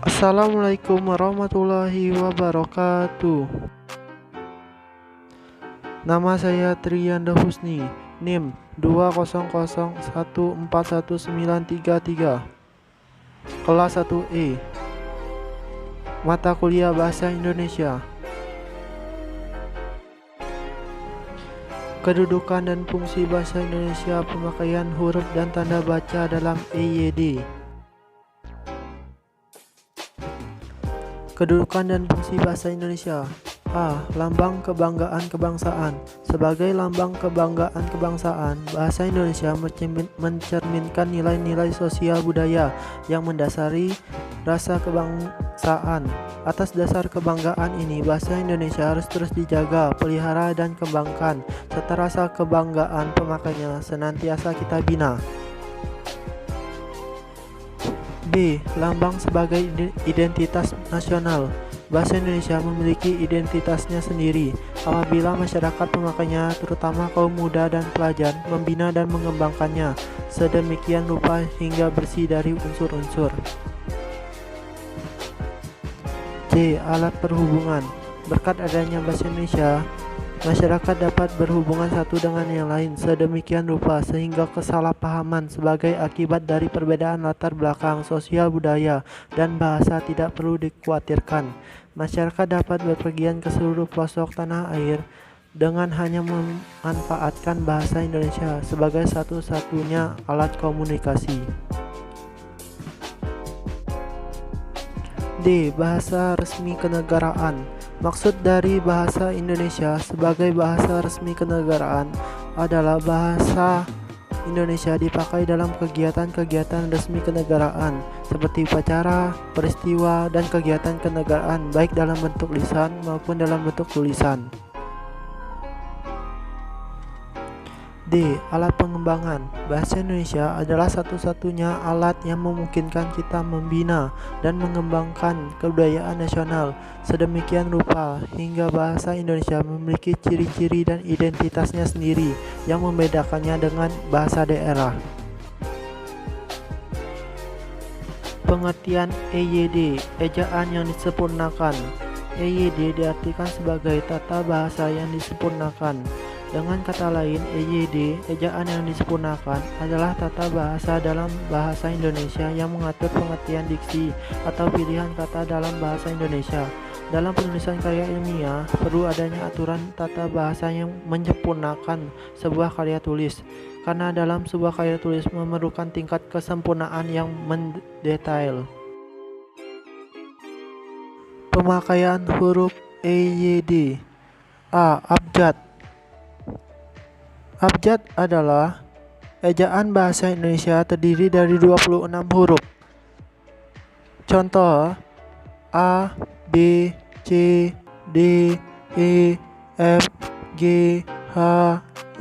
Assalamualaikum warahmatullahi wabarakatuh. Nama saya Triyanda Husni, NIM 200141933, kelas 1E, mata kuliah Bahasa Indonesia. Kedudukan dan fungsi Bahasa Indonesia, pemakaian huruf dan tanda baca dalam EYD. Kedudukan dan fungsi Bahasa Indonesia. A. Lambang kebanggaan kebangsaan. Sebagai lambang kebanggaan kebangsaan, bahasa Indonesia mencerminkan nilai-nilai sosial budaya yang mendasari rasa kebangsaan. Atas dasar kebanggaan ini, bahasa Indonesia harus terus dijaga, pelihara, dan kembangkan, serta rasa kebanggaan pemakainya senantiasa kita bina. B. Lambang sebagai identitas nasional. Bahasa Indonesia memiliki identitasnya sendiri. Apabila masyarakat pemakainya, terutama kaum muda dan pelajar, membina dan mengembangkannya sedemikian rupa hingga bersih dari unsur-unsur. C. Alat perhubungan. Berkat adanya bahasa Indonesia, masyarakat dapat berhubungan satu dengan yang lain sedemikian rupa sehingga kesalahpahaman sebagai akibat dari perbedaan latar belakang sosial budaya dan bahasa tidak perlu dikhawatirkan. Masyarakat dapat berpergian ke seluruh pelosok tanah air dengan hanya memanfaatkan bahasa Indonesia sebagai satu-satunya alat komunikasi. D. Bahasa resmi kenegaraan. Maksud dari bahasa Indonesia sebagai bahasa resmi kenegaraan adalah bahasa Indonesia dipakai dalam kegiatan-kegiatan resmi kenegaraan seperti upacara, peristiwa, dan kegiatan kenegaraan baik dalam bentuk lisan maupun dalam bentuk tulisan. D. Alat pengembangan. Bahasa Indonesia adalah satu-satunya alat yang memungkinkan kita membina dan mengembangkan kebudayaan nasional sedemikian rupa hingga bahasa Indonesia memiliki ciri-ciri dan identitasnya sendiri yang membedakannya dengan bahasa daerah. Pengertian EYD, ejaan yang disempurnakan. EYD diartikan sebagai tata bahasa yang disempurnakan. Dengan kata lain, EYD, ejaan yang disempurnakan, adalah tata bahasa dalam bahasa Indonesia yang mengatur pengertian diksi atau pilihan kata dalam bahasa Indonesia. Dalam penulisan karya ilmiah, perlu adanya aturan tata bahasa yang menyempurnakan sebuah karya tulis, karena dalam sebuah karya tulis memerlukan tingkat kesempurnaan yang mendetail. Pemakaian huruf EYD. A. Abjad. Abjad adalah ejaan bahasa Indonesia terdiri dari 26 huruf. Contoh: A, B, C, D, E, F, G, H,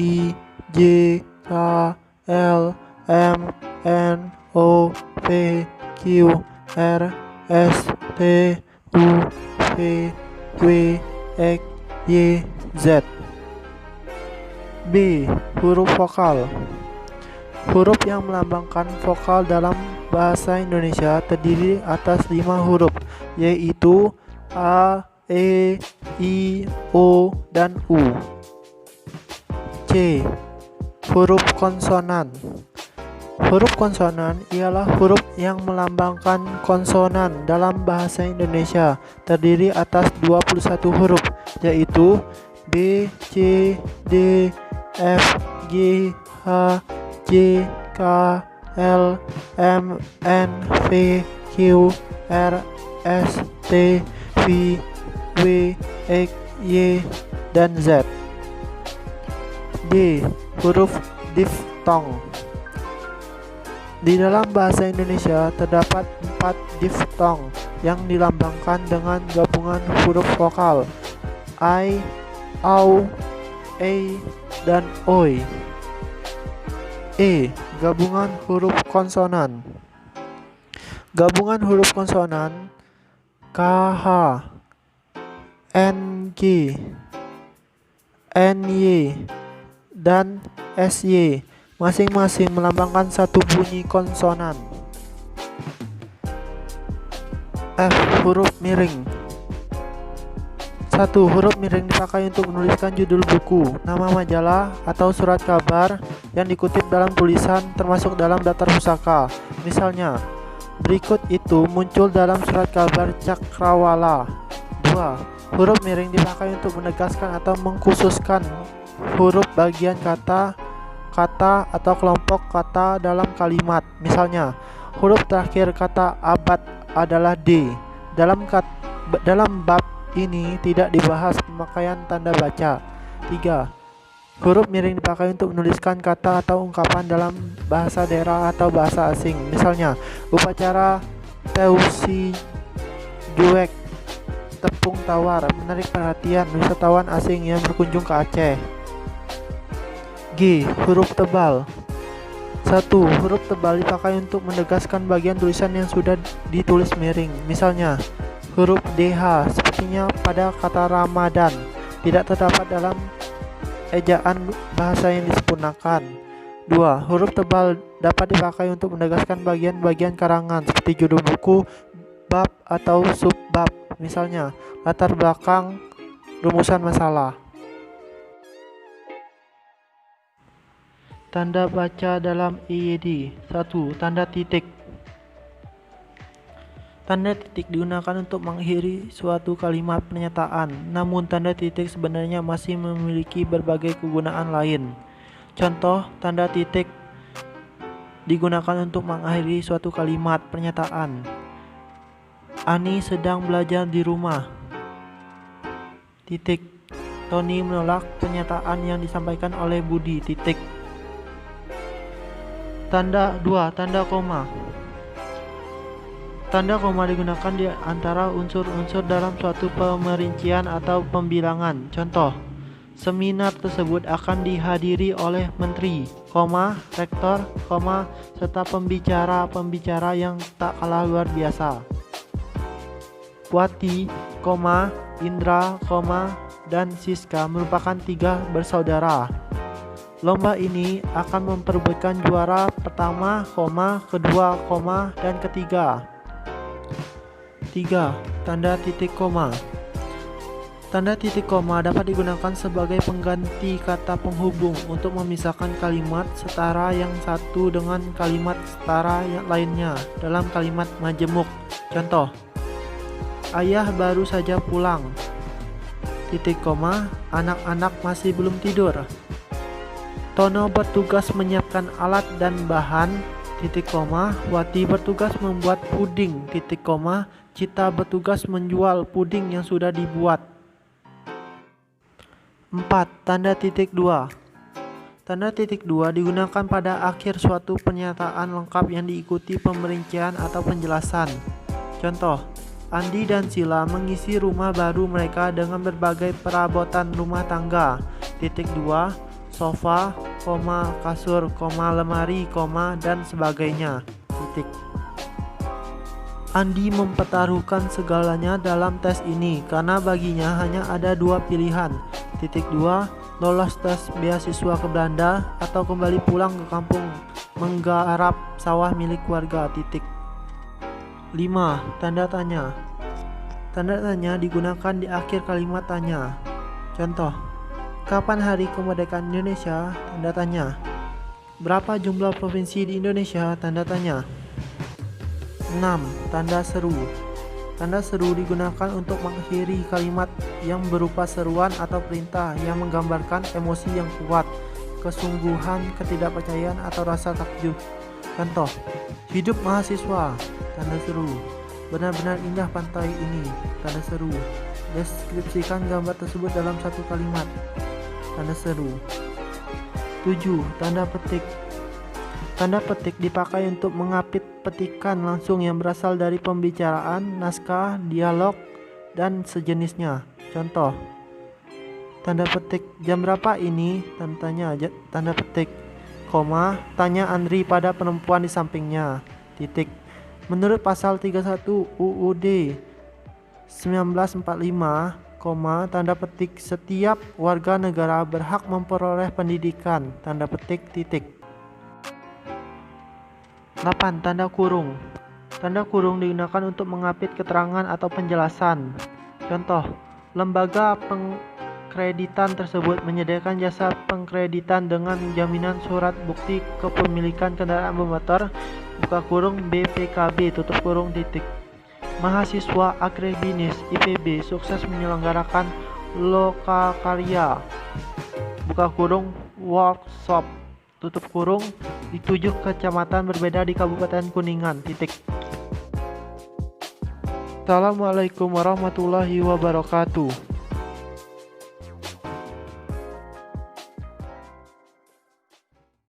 I, J, K, L, M, N, O, P, Q, R, S, T, U, V, W, X, Y, Z. B. Huruf vokal. Huruf yang melambangkan vokal dalam bahasa Indonesia terdiri atas 5 huruf, yaitu A, E, I, O, dan U. C. Huruf konsonan. Huruf konsonan ialah huruf yang melambangkan konsonan dalam bahasa Indonesia terdiri atas 21 huruf, yaitu B, C, D, F, G, H, J, K, L, M, N, P, Q, R, S, T, V, W, X, Y, dan Z. D. Huruf diftong. Di dalam bahasa Indonesia terdapat 4 diftong yang dilambangkan dengan gabungan huruf vokal I, AU, E, dan OI. E. Gabungan huruf konsonan. Gabungan huruf konsonan KH, NG, NY, dan SY masing-masing melambangkan satu bunyi konsonan. F. Huruf miring. 1. Huruf miring dipakai untuk menuliskan judul buku, nama majalah, atau surat kabar yang dikutip dalam tulisan termasuk dalam daftar pusaka. Misalnya, berikut itu muncul dalam surat kabar Cakrawala. 2. Huruf miring dipakai untuk menegaskan atau mengkhususkan huruf bagian kata atau kelompok kata dalam kalimat. Misalnya, huruf terakhir kata abad adalah D. Dalam bab ini tidak dibahas pemakaian tanda baca. 3. Huruf miring dipakai untuk menuliskan kata atau ungkapan dalam bahasa daerah atau bahasa asing. Misalnya, upacara Teusi Juek tepung tawar menarik perhatian wisatawan asing yang berkunjung ke Aceh. G. Huruf tebal. 1. Huruf tebal dipakai untuk menegaskan bagian tulisan yang sudah ditulis miring. Misalnya, huruf DH sepertinya pada kata Ramadan tidak terdapat dalam ejaan bahasa yang disempurnakan. 2. Huruf tebal dapat dipakai untuk menegaskan bagian-bagian karangan seperti judul buku, bab atau subbab. Misalnya, latar belakang rumusan masalah. Tanda baca dalam EYD. 1. Tanda titik. Tanda titik digunakan untuk mengakhiri suatu kalimat pernyataan, namun tanda titik sebenarnya masih memiliki berbagai kegunaan lain. Contoh, tanda titik digunakan untuk mengakhiri suatu kalimat pernyataan. Ani sedang belajar di rumah. Titik. Tony menolak pernyataan yang disampaikan oleh Budi. Titik. Tanda 2. Tanda koma. Tanda koma digunakan di antara unsur-unsur dalam suatu pemerincian atau pembilangan. Contoh, seminar tersebut akan dihadiri oleh menteri, rektor, serta pembicara-pembicara yang tak kalah luar biasa. Wati, Indra, dan Siska merupakan 3 bersaudara. Lomba ini akan memperebutkan juara pertama, kedua, dan ketiga. 3. Tanda titik koma. Tanda titik koma dapat digunakan sebagai pengganti kata penghubung untuk memisahkan kalimat setara yang satu dengan kalimat setara yang lainnya dalam kalimat majemuk. Contoh, ayah baru saja pulang. Titik koma, anak-anak masih belum tidur. Tono bertugas menyiapkan alat dan bahan. Titik koma, Wati bertugas membuat puding. Titik koma, Cita bertugas menjual puding yang sudah dibuat. 4. Tanda titik 2. Tanda titik 2 digunakan pada akhir suatu pernyataan lengkap yang diikuti pemerincian atau penjelasan. Contoh, Andi dan Sila mengisi rumah baru mereka dengan berbagai perabotan rumah tangga. Titik 2. Sofa, kasur, lemari, dan sebagainya. Titik. Andi mempertaruhkan segalanya dalam tes ini karena baginya hanya ada 2 pilihan. Titik 2. Lolos tes beasiswa ke Belanda atau kembali pulang ke kampung menggarap sawah milik keluarga. Titik. 5. Tanda tanya. Tanda tanya digunakan di akhir kalimat tanya. Contoh, kapan hari kemerdekaan Indonesia? Tanda tanya. Berapa jumlah provinsi di Indonesia? Tanda tanya. 6. Tanda seru. Tanda seru digunakan untuk mengakhiri kalimat yang berupa seruan atau perintah yang menggambarkan emosi yang kuat, kesungguhan, ketidakpercayaan, atau rasa takjub. Contoh, hidup mahasiswa. Tanda seru. Benar-benar indah pantai ini. Tanda seru. Deskripsikan gambar tersebut dalam satu kalimat. Tanda seru. 7. Tanda petik. Tanda petik dipakai untuk mengapit petikan langsung yang berasal dari pembicaraan, naskah, dialog, dan sejenisnya. Contoh, tanda petik, jam berapa ini? Tanda petik, tanya Andri pada perempuan di sampingnya. Titik. Menurut pasal 31 UUD 1945, tanda petik, setiap warga negara berhak memperoleh pendidikan. Tanda petik, titik. 8. Tanda kurung. Tanda kurung digunakan untuk mengapit keterangan atau penjelasan. Contoh, lembaga pengkreditan tersebut menyediakan jasa pengkreditan dengan jaminan surat bukti kepemilikan kendaraan bermotor buka kurung BPKB tutup kurung titik. Mahasiswa Agribisnis IPB sukses menyelenggarakan lokakarya buka kurung workshop tutup kurung di 7 kecamatan berbeda di Kabupaten Kuningan titik. Assalamualaikum warahmatullahi wabarakatuh.